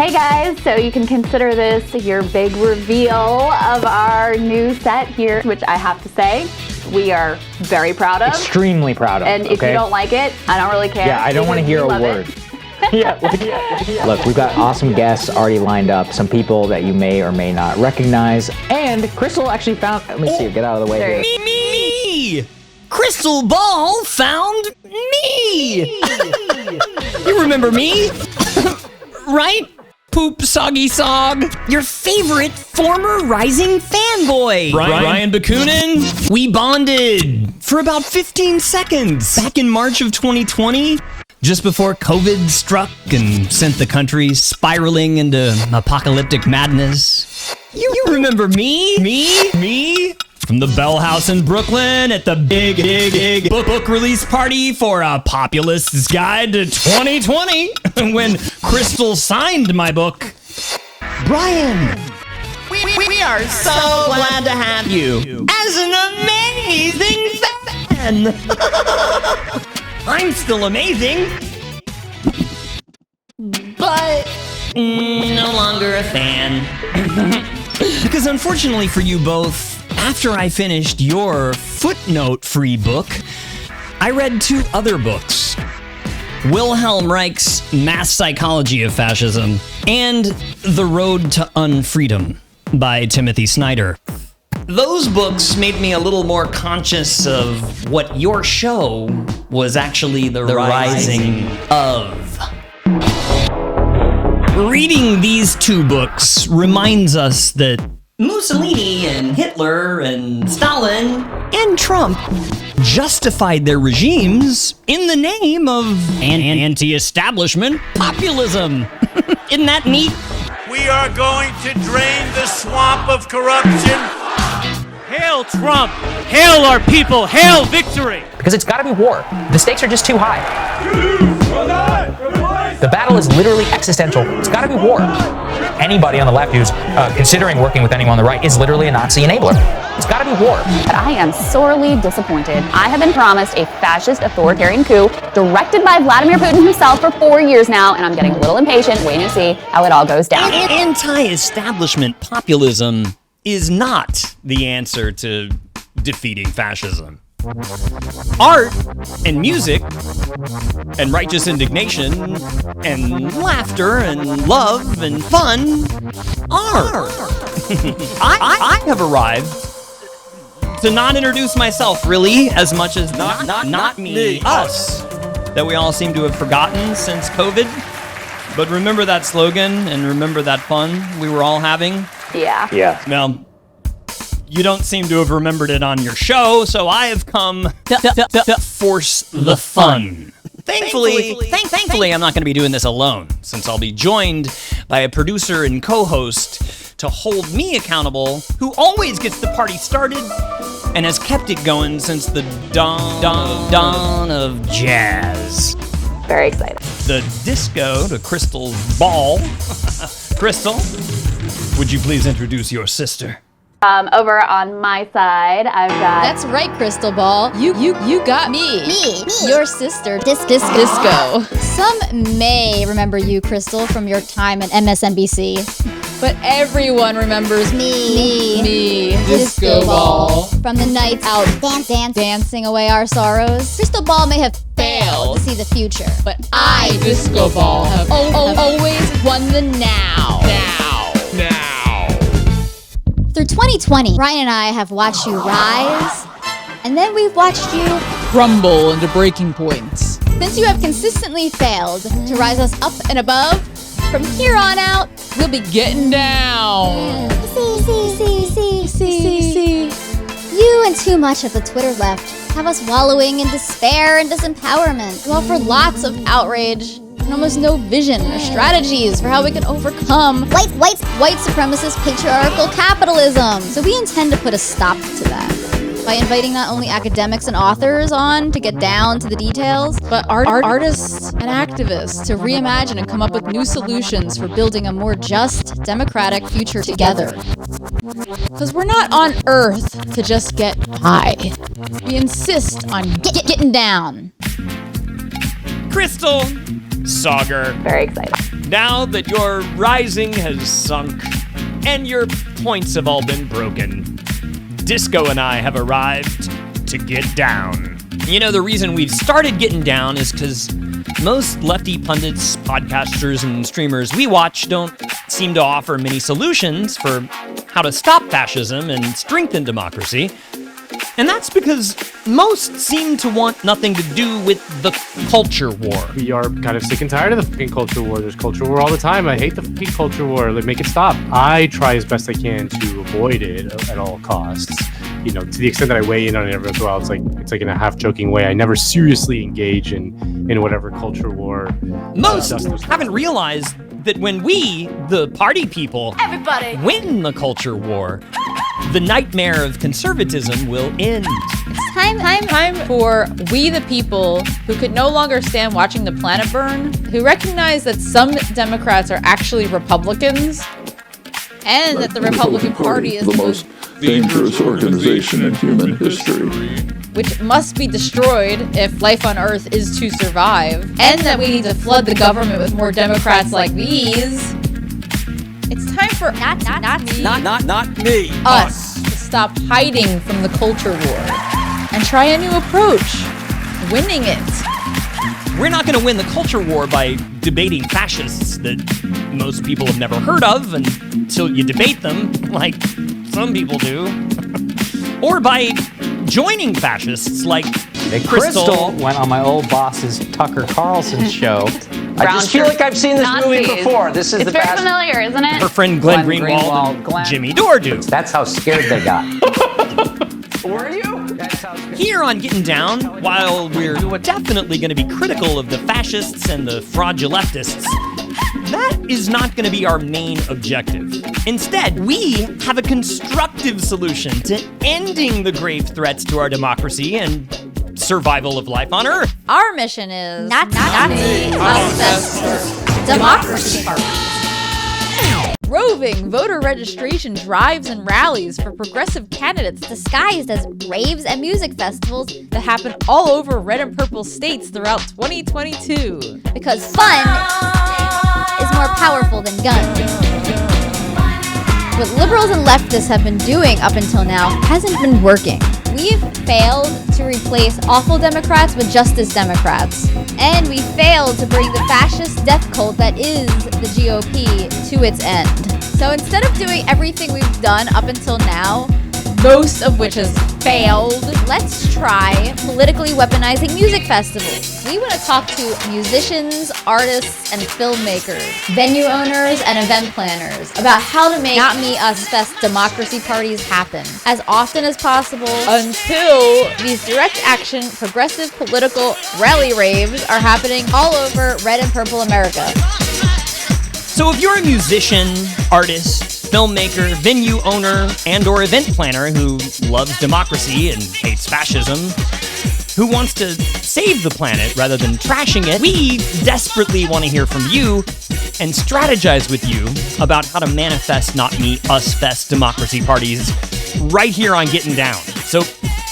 Hey guys, so you can consider this your big reveal of our new set here, which I have to say, we are very proud of. Extremely proud of. And if you don't like it, I don't really care. Yeah, I don't want to hear a word. Look, we've got awesome guests already lined up, some people that you may or may not recognize, and Crystal actually found, let me see, get out of the way here. Me! Crystal Ball found me! You remember me? Right? Poop Soggy Sog, your favorite former Rising fanboy. Ryan Bakunin. We bonded for about 15 seconds back in March of 2020, just before COVID struck and sent the country spiraling into apocalyptic madness. You remember me? Me? From the Bell House in Brooklyn at the big book release party for A Populist's Guide to 2020 when Crystal signed my book. Brian, we are so glad to have you as an amazing fan. I'm still amazing, but no longer a fan. Because unfortunately for you both, after I finished your footnote-free book, I read 2 other books. Wilhelm Reich's Mass Psychology of Fascism and The Road to Unfreedom by Timothy Snyder. Those books made me a little more conscious of what your show was actually the rising of. Reading these 2 books reminds us that Mussolini and Hitler and Stalin and Trump justified their regimes in the name of anti-establishment populism. Isn't that neat? We are going to drain the swamp of corruption. Hail Trump! Hail our people! Hail victory! Because it's got to be war. The stakes are just too high. The battle is literally existential. It's got to be war. Anybody on the left who's considering working with anyone on the right is literally a Nazi enabler. It's got to be war. But I am sorely disappointed. I have been promised a fascist authoritarian coup directed by Vladimir Putin himself for 4 years now, and I'm getting a little impatient, waiting to see how it all goes down. Anti-establishment populism is not the answer to defeating fascism. Art and music and righteous indignation and laughter and love and fun are. I have arrived to not introduce myself really as much as not me, us, that we all seem to have forgotten since COVID. But remember that slogan and remember that fun we were all having? Yeah. Well, you don't seem to have remembered it on your show, so I have come to force the fun. Thankfully, I'm not going to be doing this alone, since I'll be joined by a producer and co-host to hold me accountable, who always gets the party started and has kept it going since the dawn of jazz. Very excited. The disco to Crystal's ball. Crystal, would you please introduce your sister? Over on my side, I've got... That's right, Crystal Ball. You got me. Me. Your sister, Disco. Some may remember you, Crystal, from your time at MSNBC. But everyone remembers me, Disco Ball. From the nights out dancing away our sorrows. Crystal Ball may have failed to see the future, but I, Disco Ball, have always won the now. Through 2020, Ryan and I have watched you rise, and then we've watched you crumble into breaking points. Since you have consistently failed to rise us up and above, from here on out, We'll be getting down. See. You and too much of the Twitter left have us wallowing in despair and disempowerment. You offer lots of outrage and almost no vision or strategies for how we can overcome white supremacist patriarchal capitalism. So we intend to put a stop to that by inviting not only academics and authors on to get down to the details, but artists and activists to reimagine and come up with new solutions for building a more just, democratic future together. Because we're not on Earth to just get high. We insist on getting down. Crystal Sauger. Very excited. Now that your rising has sunk and your points have all been broken, Disco and I have arrived to get down. You know, the reason we've started getting down is because most lefty pundits, podcasters, and streamers we watch don't seem to offer many solutions for how to stop fascism and strengthen democracy. And that's because most seem to want nothing to do with the culture war. We are kind of sick and tired of the fucking culture war. There's culture war all the time. I hate the fucking culture war. Like, make it stop. I try as best I can to avoid it at all costs. You know, to the extent that I weigh in on it every once in a while, it's like in a half-joking way. I never seriously engage in whatever culture war. Most haven't realized that when we, the party people, win the culture war, the nightmare of conservatism will end. It's time For we the people who could no longer stand watching the planet burn, who recognize that some Democrats are actually Republicans, and that the Republican Party is the most dangerous organization in human history. which must be destroyed if life on Earth is to survive, and that we need to flood the government with more Democrats like these. It's time for Not me. us to stop hiding from the culture war and try a new approach, winning it. We're not going to win the culture war by debating fascists that most people have never heard of until you debate them, like some people do. Or by joining fascists like Hey, Crystal went on my old boss's Tucker Carlson show. I just feel like I've seen this movie Nazis. before. This is It's the very fast. familiar, isn't it? her friend Glenn Glenn Greenwald, Greenwald, and Jimmy Dordu. That's how scared they got. Were you? That's how scared. Here on Getting Down, while we're definitely going to be critical of the fascists and the fraudulentists, that is not going to be our main objective. Instead, we have a constructive solution to ending the grave threats to our democracy and survival of life on Earth. Our mission is Nazi democracy. Roving voter registration drives and rallies for progressive candidates Disguised as raves and music festivals that happen all over red and purple states throughout 2022. because fun is more powerful than guns. What liberals and leftists have been doing up until now hasn't been working. We've failed to replace awful Democrats with justice Democrats. And we failed to bring the fascist death cult that is the GOP to its end. So instead of doing everything we've done up until now, Most of which has failed. let's try politically weaponizing music festivals. We want to talk to musicians, artists, and filmmakers, venue owners, and event planners about how to make Not Me, Us Fest democracy parties happen as often as possible Until these direct action, progressive political rally raves are happening all over red and purple America. So if you're a musician, artist, filmmaker, venue owner, and or event planner who loves democracy and hates fascism, who wants to save the planet rather than trashing it, we desperately want to hear from you and strategize with you about how to manifest Not Me, Us Fest democracy parties right here on Getting Down. So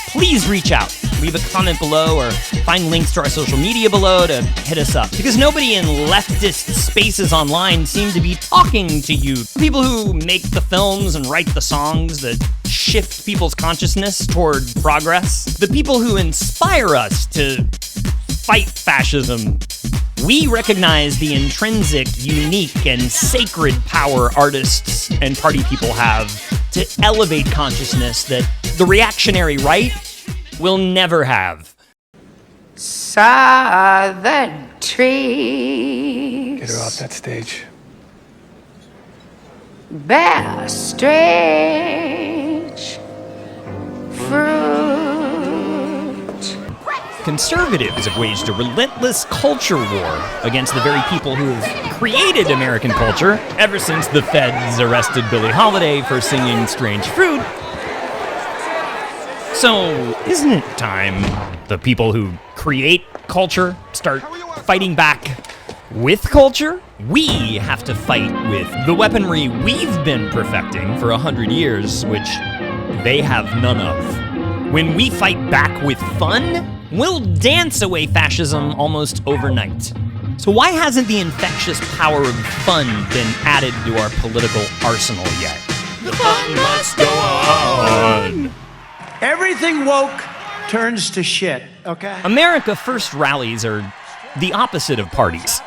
please reach out. Leave a comment below or find links to our social media below to hit us up. Because nobody in leftist spaces online seem to be talking to you. People who make the films and write the songs that shift people's consciousness toward progress. The people who inspire us to fight fascism. We recognize the intrinsic, unique, and sacred power artists and party people have to elevate consciousness that the reactionary right will never have. Southern trees Get her off that stage. bear strange fruit. Conservatives have waged a relentless culture war against the very people who have created American culture ever since the feds arrested Billie Holiday for singing Strange Fruit. So, isn't it time the people who create culture start fighting back with culture? We have to fight with the weaponry we've been perfecting for 100 years, which they have none of. When we fight back with fun, we'll dance away fascism almost overnight. So why hasn't the infectious power of fun been added to our political arsenal yet? The fun must go on. Everything woke turns to shit, okay? America First rallies are the opposite of parties.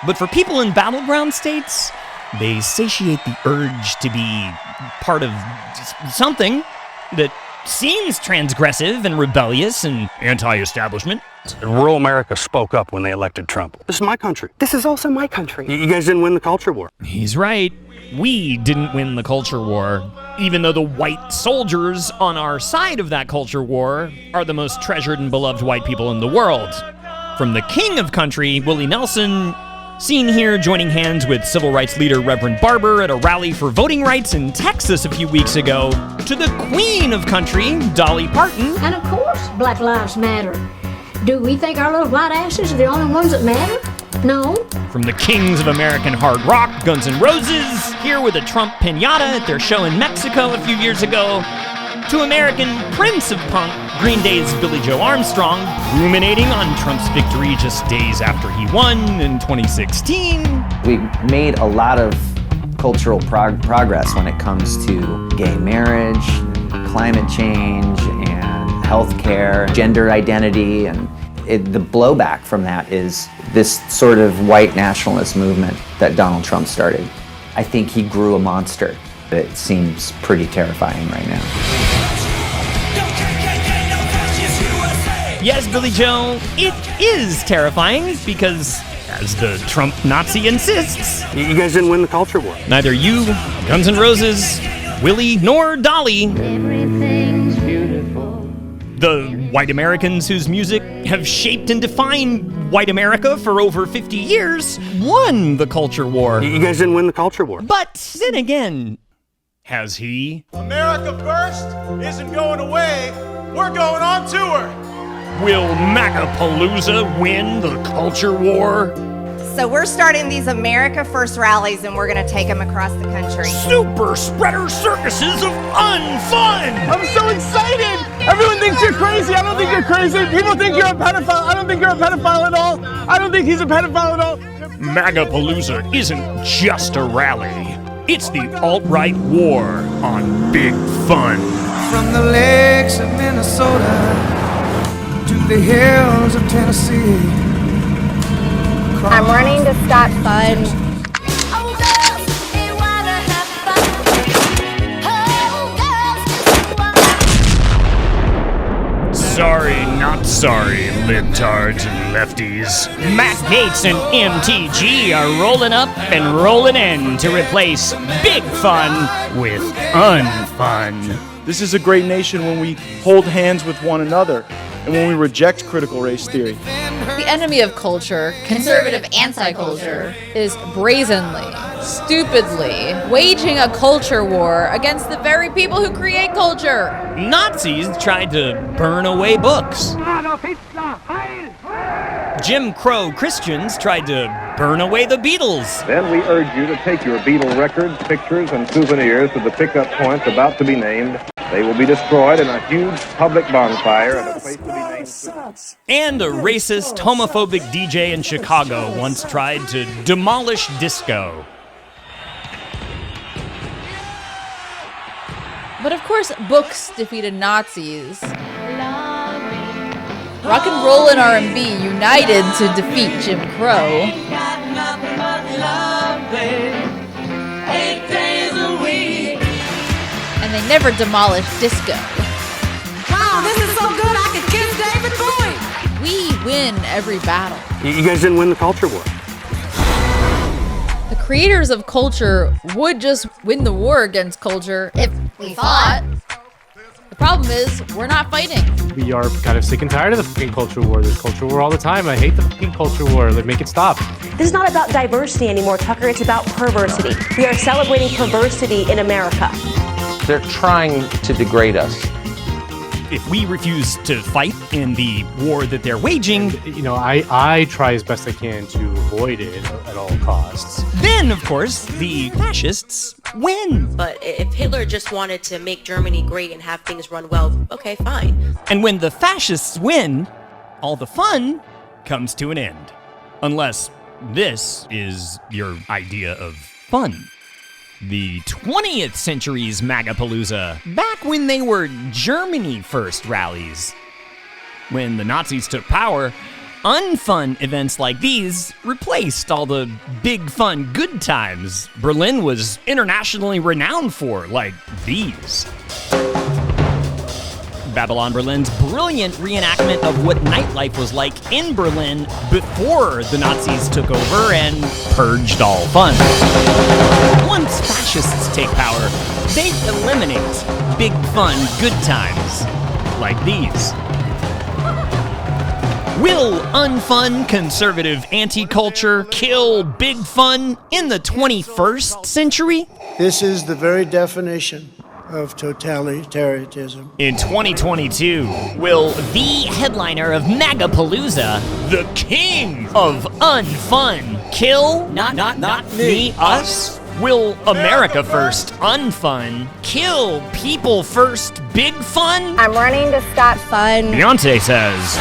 But for people in battleground states, they satiate the urge to be part of something that seems transgressive and rebellious and anti-establishment. Rural America spoke up when they elected Trump. This is my country. This is also my country. You guys didn't win the culture war. He's right. We didn't win the culture war, even though the white soldiers on our side of that culture war are the most treasured and beloved white people in the world. From the king of country, Willie Nelson, seen here joining hands with civil rights leader Reverend Barber at a rally for voting rights in Texas a few weeks ago, to the queen of country, Dolly Parton. And of course, Black Lives Matter. Do we think our little white asses are the only ones that matter? No. From the kings of American hard rock, Guns N' Roses, here with a Trump piñata at their show in Mexico a few years ago, to American prince of punk, Green Day's Billy Joe Armstrong, ruminating on Trump's victory just days after he won in 2016. We made a lot of cultural progress when it comes to gay marriage, climate change, and healthcare, gender identity, and the blowback from that is this sort of white nationalist movement that Donald Trump started. I think he grew a monster. It seems pretty terrifying right now. Yes, Billy Joe, it is terrifying because, as the Trump Nazi insists, You guys didn't win the culture war. neither you, Guns N' Roses, Willie, nor Dolly, Everything's beautiful. the white Americans whose music have shaped and defined white America for over 50 years, won the culture war. You guys didn't win the culture war. But then again, has he? America First isn't going away. We're going on tour. Will MAGApalooza win the culture war? So we're starting these America First rallies and we're gonna take them across the country. Super spreader circuses of unfun! I'm so excited! Everyone thinks you're crazy. I don't think you're crazy. People think you're a pedophile. I don't think you're a pedophile at all. I don't think he's a pedophile at all. MAGApalooza isn't just a rally. It's the alt-right war on big fun. From the lakes of Minnesota to the hills of Tennessee. I'm running to stop fun. Sorry, not sorry, libtards and lefties. Matt Gaetz and MTG are rolling up and rolling in to replace big fun with unfun. This is a great nation when we hold hands with one another and when we reject critical race theory. The enemy of culture, conservative anti-culture, is brazenly, stupidly waging a culture war against the very people who create culture. Nazis tried to burn away books. Jim Crow Christians tried to burn away the Beatles. Then we urge you to take your Beatle records, pictures, and souvenirs to the pickup points about to be named. They will be destroyed in a huge public bonfire at a place to be named. And a racist, homophobic DJ in Chicago once tried to demolish disco. But of course, books defeated Nazis. Rock and roll and R&B united to defeat Jim Crow. And they never demolished disco. Wow, this is so good I could kiss David Bowie. We win every battle. You guys didn't win the culture war. The creators of culture would just win the war against culture if we fought. The problem is, we're not fighting. We are kind of sick and tired of the fucking culture war. There's culture war all the time. I hate the fucking culture war. Like, make it stop. This is not about diversity anymore, Tucker. It's about perversity. We are celebrating perversity in America. They're trying to degrade us. If we refuse to fight in the war that they're waging, You know, I try as best I can to avoid it at all costs. then, of course, the fascists win. But if Hitler just wanted to make Germany great and have things run well, okay, fine. And when the fascists win, all the fun comes to an end. Unless this is your idea of fun. The 20th century's MAGApalooza, back when they were Germany first rallies. When the Nazis took power, unfun events like these replaced all the big fun good times Berlin was internationally renowned for, like these. Babylon Berlin's brilliant reenactment of what nightlife was like in Berlin before the Nazis took over and purged all fun. Once fascists take power, they eliminate big fun good times, like these. Will unfun conservative anti-culture kill big fun in the 21st century? This is the very definition of totalitarianism. In 2022, will the headliner of MAGApalooza, the king of unfun, kill not me, us? Will America First unfun kill people first big fun? I'm running to stop fun. Beyonce says,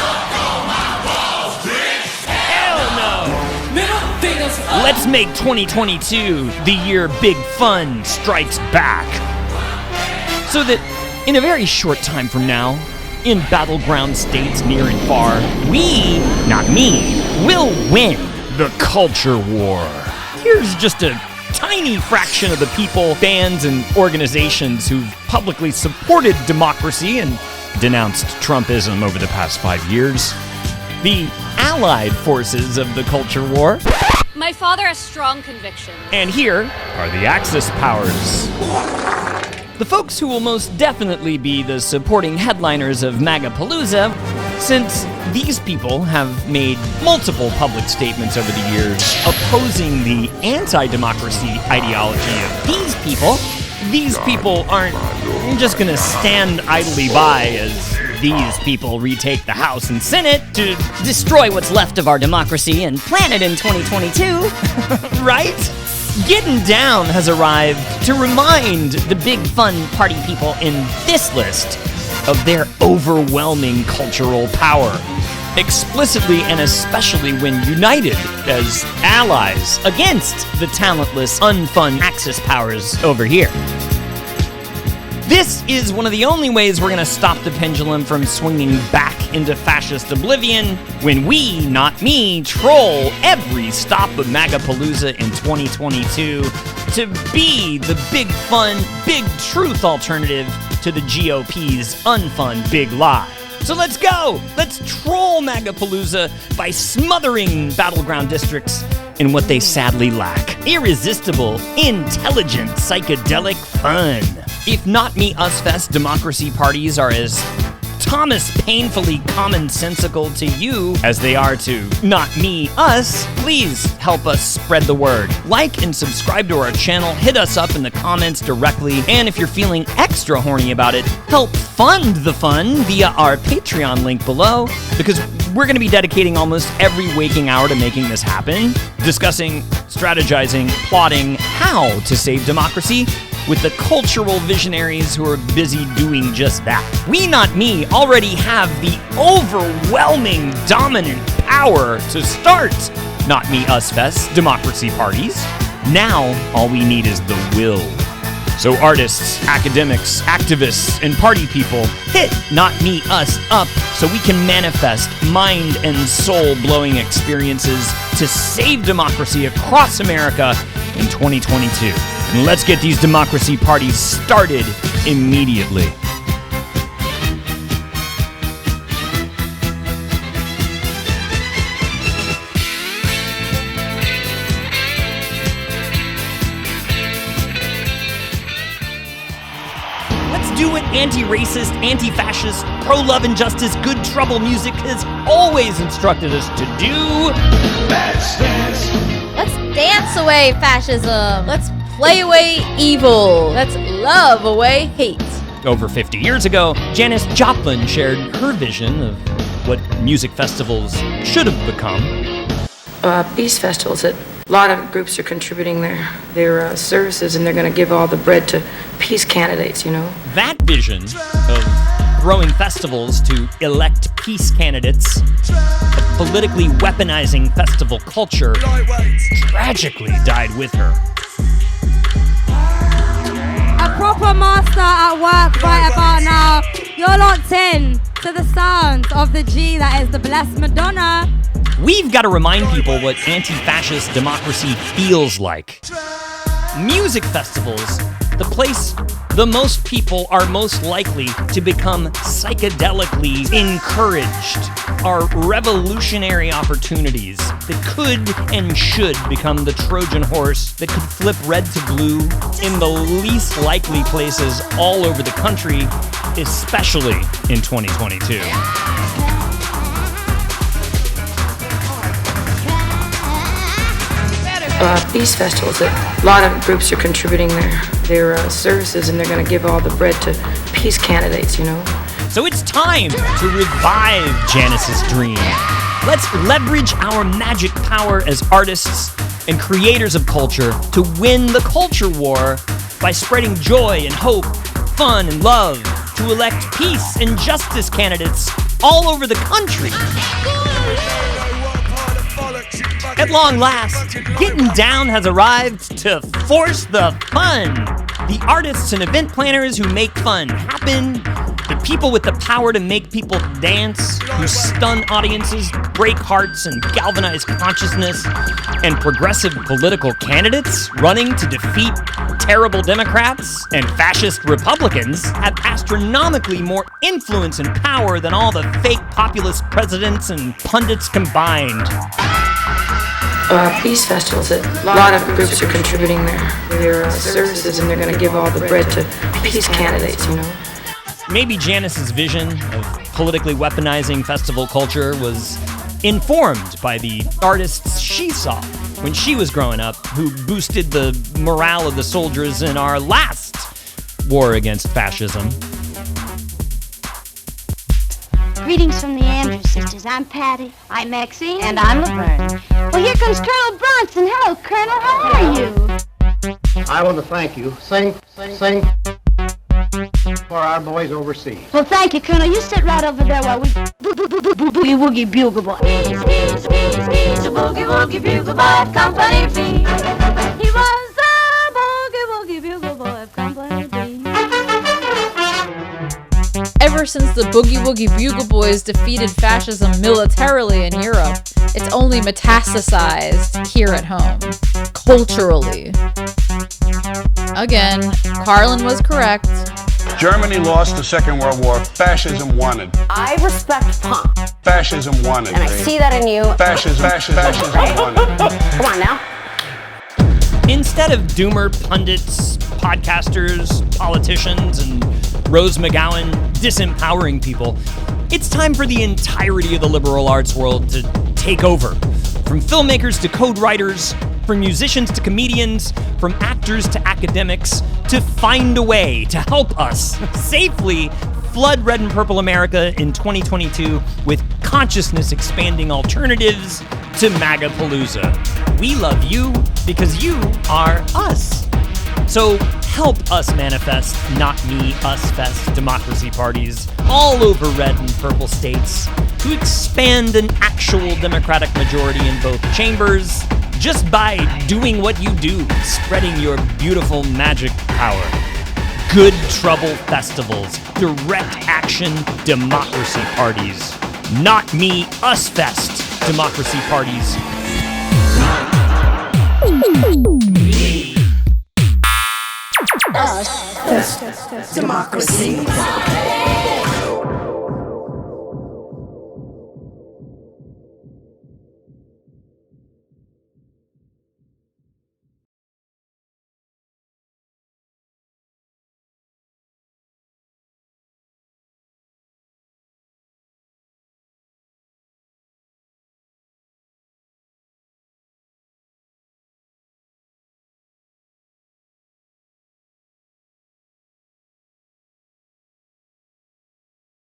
let's make 2022 the year big fun strikes back. So that in a very short time from now, in battleground states near and far, we, not me, will win the culture war. Here's just a tiny fraction of the people, fans, and organizations who've publicly supported democracy and denounced Trumpism over the past 5 years. The allied forces of the culture war. My father has strong convictions. And here are the Axis powers. The folks who will most definitely be the supporting headliners of MAGApalooza, since these people have made multiple public statements over the years opposing the anti-democracy ideology of these people. These people aren't just gonna stand idly by as these people retake the House and Senate to destroy what's left of our democracy and planet in 2022, right? Getting Down has arrived to remind the big fun party people in this list of their overwhelming cultural power, explicitly and especially when united as allies against the talentless, unfun Axis powers over here. This is one of the only ways we're gonna stop the pendulum from swinging back into fascist oblivion when we, not me, troll every stop of MAGApalooza in 2022 to be the big fun, big truth alternative to the GOP's unfun big lie. So let's go! Let's troll MAGApalooza by smothering battleground districts in what they sadly lack. Irresistible, intelligent, psychedelic fun. If Not Me, Us Fest democracy parties are as Thomas painfully commonsensical to you as they are to Not Me, Us, please help us spread the word. Like and subscribe to our channel, hit us up in the comments directly, and if you're feeling extra horny about it, help fund the fun via our Patreon link below, because we're going to be dedicating almost every waking hour to making this happen, discussing, strategizing, plotting how to save democracy with the cultural visionaries who are busy doing just that. We, Not Me, already have the overwhelming, dominant power to start Not Me, Us Fest democracy parties. Now, all we need is the will. So artists, academics, activists, and party people, hit Not Me, Us up so we can manifest mind and soul-blowing experiences to save democracy across America in 2022. And let's get these democracy parties started immediately. Do what anti-racist, anti-fascist, pro-love and justice, good trouble music has always instructed us to do. Let's dance away fascism. Let's play away evil. Let's love away hate. Over 50 years ago, Janis Joplin shared her vision of what music festivals should have become. These festivals, a lot of groups are contributing their services, and they're going to give all the bread to peace candidates, you know. That vision of throwing festivals to elect peace candidates, a politically weaponizing festival culture tragically died with her. A proper master at work right about now. You're locked in to the sounds of the G that is the Blessed Madonna. We've got to remind people what anti-fascist democracy feels like. Music festivals, the place the most people are most likely to become psychedelically encouraged, are revolutionary opportunities that could and should become the Trojan horse that could flip red to blue in the least likely places all over the country, especially in 2022. These festivals, a lot of groups are contributing their services, and they're going to give all the bread to peace candidates, you know. So it's time to revive Janice's dream. Let's leverage our magic power as artists and creators of culture to win the culture war by spreading joy and hope, fun and love, to elect peace and justice candidates all over the country. At long last, Getting Down has arrived to force the fun. The artists and event planners who make fun happen, the people with the power to make people dance, who stun audiences, break hearts, and galvanize consciousness, and progressive political candidates running to defeat terrible Democrats and fascist Republicans have astronomically more influence and power than all the fake populist presidents and pundits combined. Peace festivals, a lot of groups are contributing their services, and they're going to give all the bread to peace candidates, you know. Maybe Janice's vision of politically weaponizing festival culture was informed by the artists she saw when she was growing up, who boosted the morale of the soldiers in our last war against fascism. Greetings from the Andrews sisters. I'm Patty. I'm Maxine. And I'm Laverne. Well, here comes Colonel Bronson. Hello, Colonel. How are you? I want to thank you. Sing for our boys overseas. Well, thank you, Colonel. You sit right over there while we boogie woogie bugle boy. He's a boogie woogie bugle boy of Company B. He was a boogie woogie bugle boy of Company B. Ever since the Boogie Woogie Bugle Boys defeated fascism militarily in Europe, it's only metastasized here at home, culturally. Again, Carlin was correct. Germany lost the Second World War. Fascism won it. I respect punk. Fascism won it. And I see that in you. Fascism won it. Come on now. Instead of doomer pundits, podcasters, politicians, and Rose McGowan disempowering people, it's time for the entirety of the liberal arts world to take over. From filmmakers to code writers, from musicians to comedians, from actors to academics, to find a way to help us safely flood red and purple America in 2022 with consciousness-expanding alternatives to MAGA-palooza. We love you because you are us. So help us manifest Not Me, Us Fest democracy parties all over red and purple states to expand an actual Democratic majority in both chambers just by doing what you do, spreading your beautiful magic power. Good Trouble festivals, direct action democracy parties. Not Me, Us Fest democracy parties. Us. Democracy.